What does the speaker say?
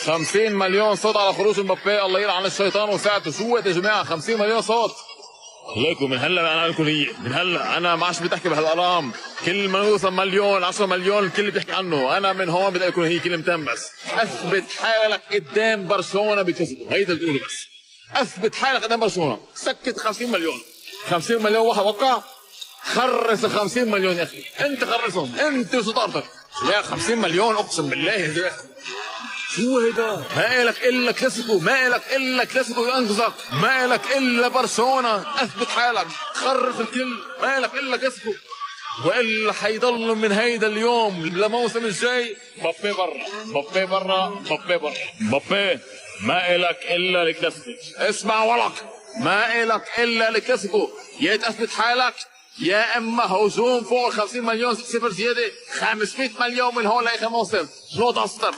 50 مليون صوت على خروج مبابي، الله يلعن الشيطان وساعته. شو يا جماعه 50 مليون صوت؟ ليكم من هلا انا لكم هي من هلا انا ما عادش بتحكي بهالارقام. كل ما يوصل مليون 10 مليون الكل بيحكي عنه. انا من هون بدي اكون هي كلمتين بس. اثبت حالك قدام برشلونه بكسبه، هيدا بتقوله بس. اثبت حالك قدام برشلونه. سكت 50 مليون 50 مليون واحد وقع. خرس ال 50 مليون يا اخي، انت خرسهم انت وشطارتك. يا 50 مليون اقسم بالله يا زلمه. شو هيدا؟ ما إلك إلا كلاسيكو، ما إلك إلا كلاسيكو ينقذك، ما إلك إلا برشلونة، أثبت حالك، خرف الكل، ما إلك إلا كلاسيكو، وإلا حيضل من هيدا اليوم للموسم الجاي مبابي برا، مبابي برا، مبابي برا، مبابي ما إلك إلا الكلاسيكو، اسمع ولك، ما إلك إلا الكلاسيكو، يا تثبت حالك يا اما هجوم فوق ال 50 مليون صفر زياده 500 مليون من هون لاخر موسم، شنو تقصر؟